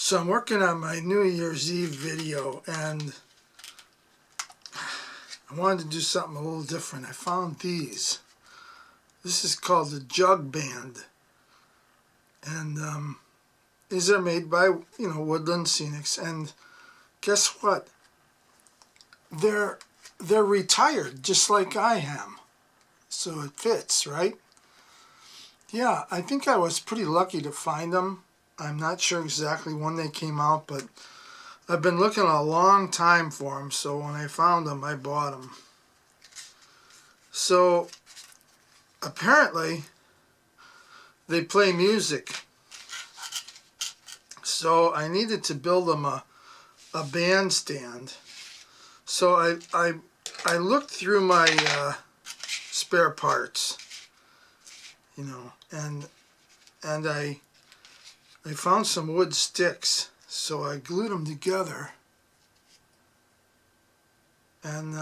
So I'm working on my New Year's Eve video, and I wanted to do something a little different. I found these. This is called the Jug Band, and these are made by Woodland Scenics. And guess what? They're retired, just like I am. So it fits, right? Yeah, I think I was pretty lucky to find them. I'm not sure exactly when they came out, but I've been looking a long time for them, so when I found them, I bought them. So, apparently, they play music. So I needed to build them a bandstand. So I looked through my spare parts, and I found some wood sticks, so I glued them together, and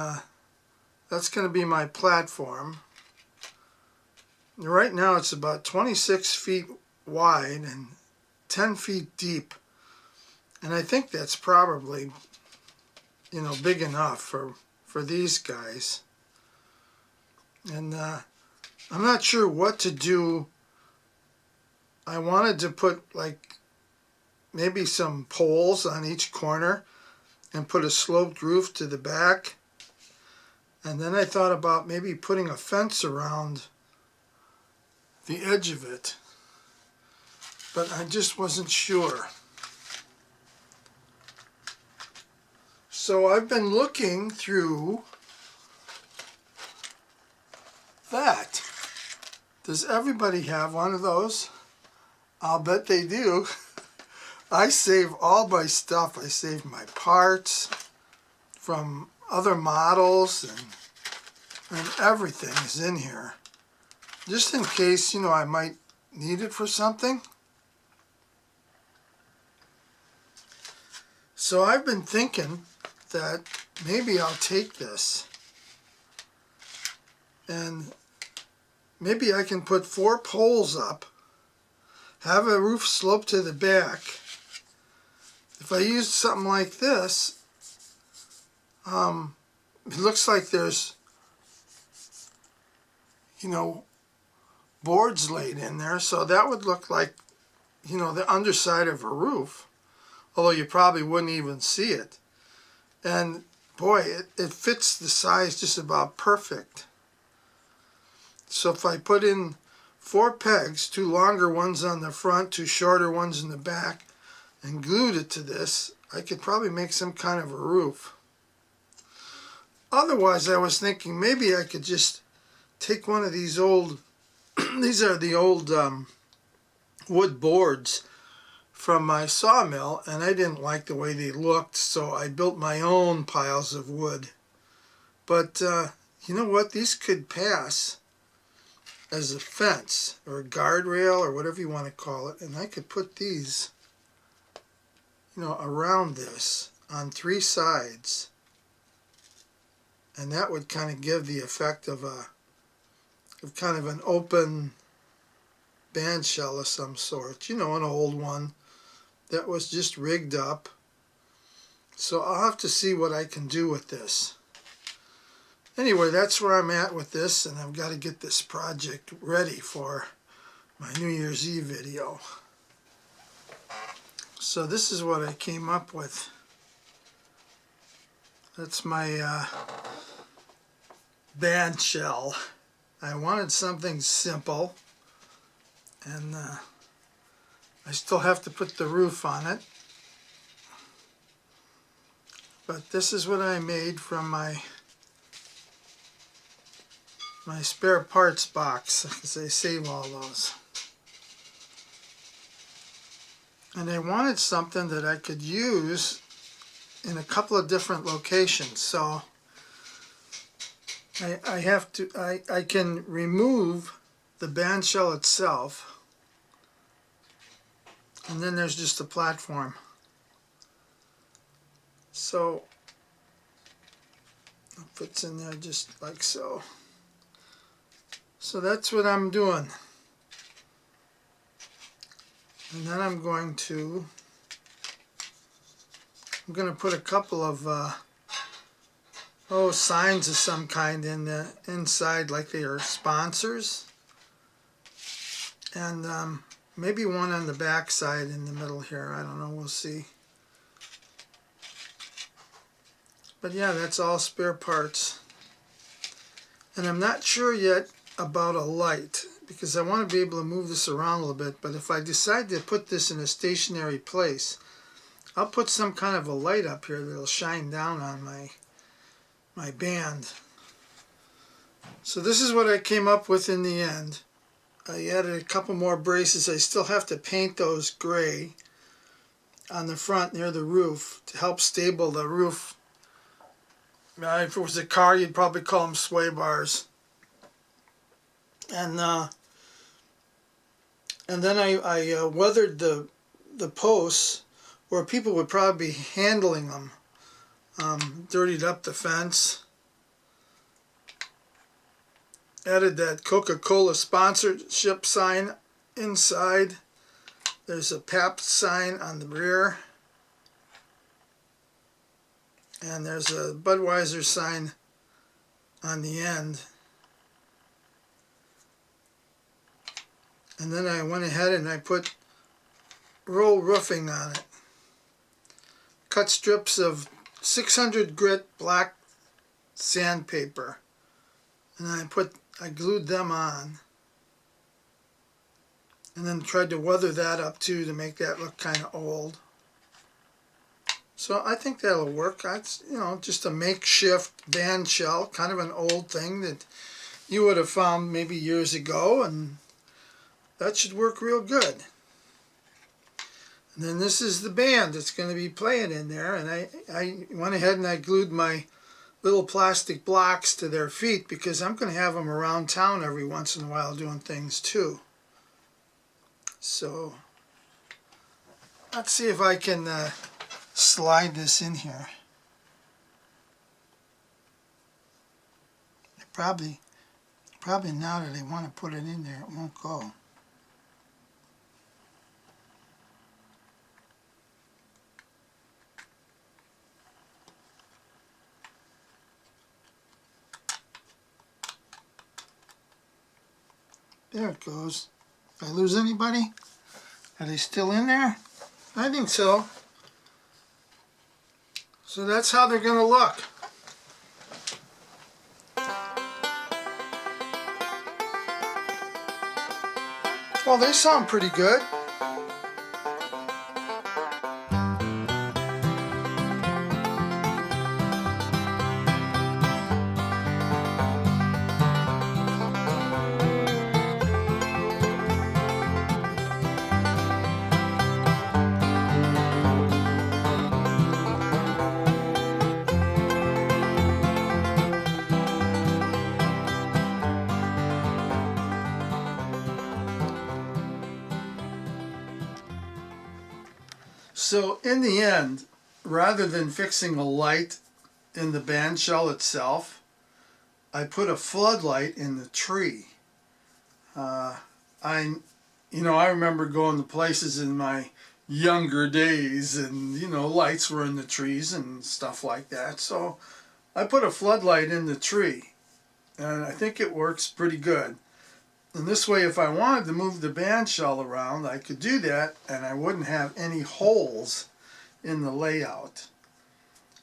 that's going to be my platform. Right now it's about 26 feet wide and 10 feet deep, and I think that's probably big enough for these guys. And I'm not sure what to do. I wanted to put maybe some poles on each corner and put a sloped roof to the back. And then I thought about maybe putting a fence around the edge of it. But I just wasn't sure. So I've been looking through that. Does everybody have one of those? I'll bet they do. I save all my stuff. I save my parts from other models, and everything is in here. Just in case, I might need it for something. So I've been thinking that maybe I'll take this and maybe I can put 4 poles up, have a roof slope to the back. If I used something like this, it looks like there's, boards laid in there, so that would look like, the underside of a roof, although you probably wouldn't even see it. And boy, it fits the size just about perfect. So if I put in 4 pegs, 2 longer ones on the front, 2 shorter ones in the back, and glued it to this, I could probably make some kind of a roof. Otherwise, I was thinking maybe I could just take one of these old, these are the old wood boards from my sawmill, and I didn't like the way they looked, so I built my own piles of wood. But you know what? These could pass as a fence or a guardrail or whatever you want to call it, and I could put these around this on 3 sides, and that would kind of give the effect of kind of an open band shell of some sort, an old one that was just rigged up. So I'll have to see what I can do with this. Anyway, that's where I'm at with this, and I've got to get this project ready for my New Year's Eve video. So this is what I came up with. That's my band shell. I wanted something simple, and I still have to put the roof on it. But this is what I made from my spare parts box, because I save all those. And I wanted something that I could use in a couple of different locations. So I can remove the band shell itself, and then there's just a platform. So it fits in there just like so. So that's what I'm doing. And then I'm going to I'm going to put a couple of signs of some kind in the inside, like they are sponsors, and maybe one on the back side in the middle here. I don't know, we'll see. But yeah, that's all spare parts. And I'm not sure yet about a light, because I want to be able to move this around a little bit. But if I decide to put this in a stationary place, I'll put some kind of a light up here that'll shine down on my band. So this is what I came up with in the end. I added a couple more braces. I still have to paint those gray on the front near the roof to help stable the roof. If it was a car, you'd probably call them sway bars. And then I weathered the posts where people would probably be handling them. Dirtied up the fence. Added that Coca-Cola sponsorship sign inside. There's a Pabst sign on the rear. And there's a Budweiser sign on the end. And then I went ahead and I put roll roofing on it. Cut strips of 600 grit black sandpaper. And I glued them on. And then tried to weather that up too to make that look kind of old. So I think that'll work. That's, just a makeshift band shell, kind of an old thing that you would have found maybe years ago, and that should work real good. And then this is the band that's going to be playing in there, and I went ahead and I glued my little plastic blocks to their feet because I'm going to have them around town every once in a while doing things too. So let's see if I can slide this in here. Probably now that I want to put it in there, it won't go. There it goes. Did I lose anybody? Are they still in there? I think so. So that's how they're going to look. Well, they sound pretty good. So in the end, rather than fixing a light in the band shell itself, I put a floodlight in the tree. I remember going to places in my younger days and, lights were in the trees and stuff like that. So I put a floodlight in the tree, and I think it works pretty good. And this way, if I wanted to move the band shell around, I could do that, and I wouldn't have any holes in the layout.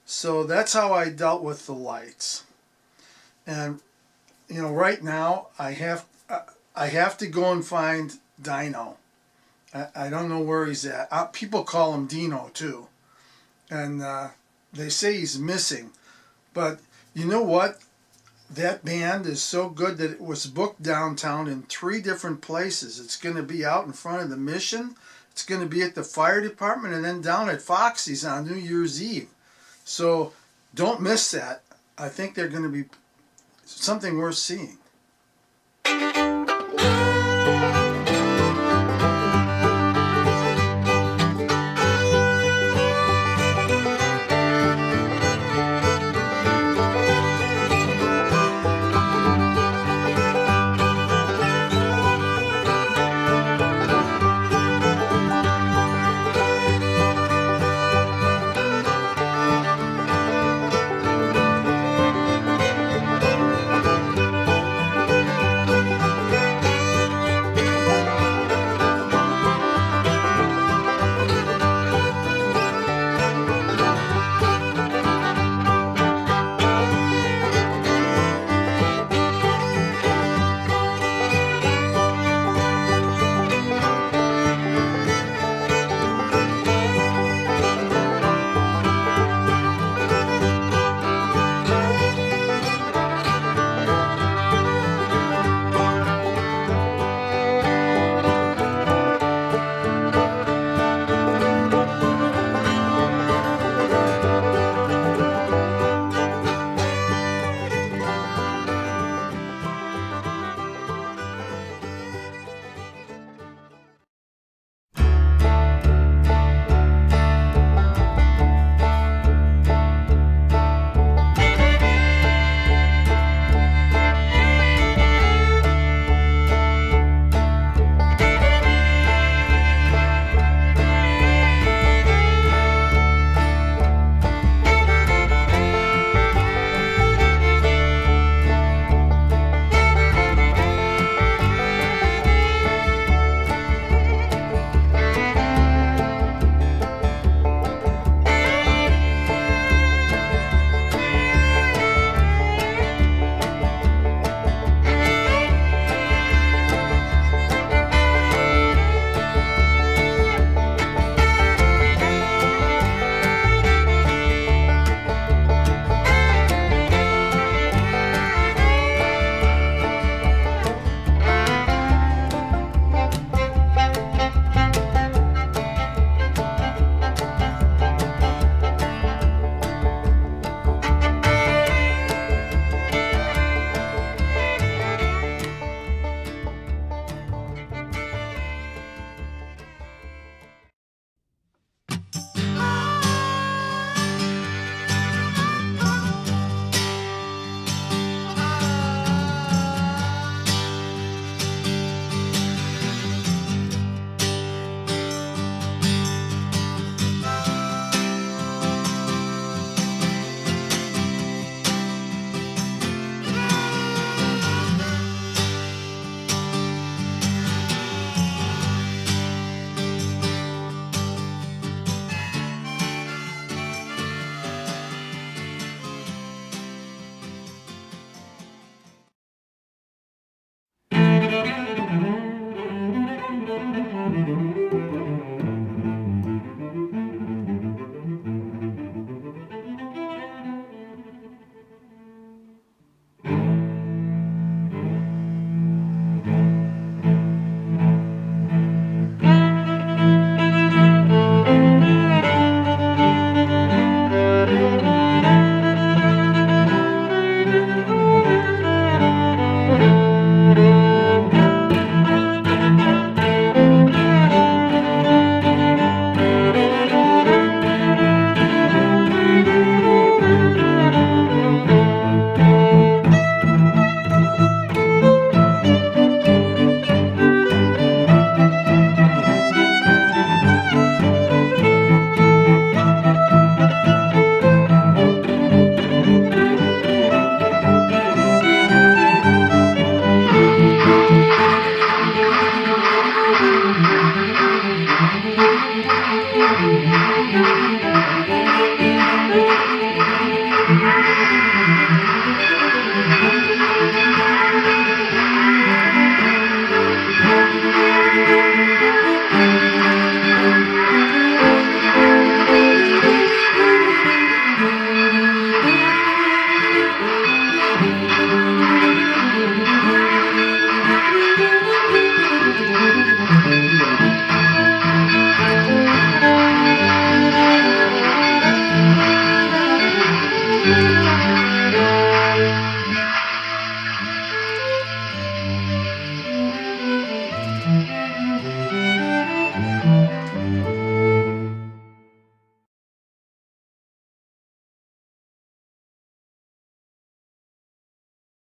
So that's how I dealt with the lights. And right now I have to go and find Dino. I don't know where he's at. People call him Dino too, and they say he's missing. But you know what? That band is so good that it was booked downtown in 3 different places. It's going to be out in front of the Mission. It's going to be at the fire department, and then down at Foxy's on New Year's Eve. So don't miss that. I think they're going to be something worth seeing.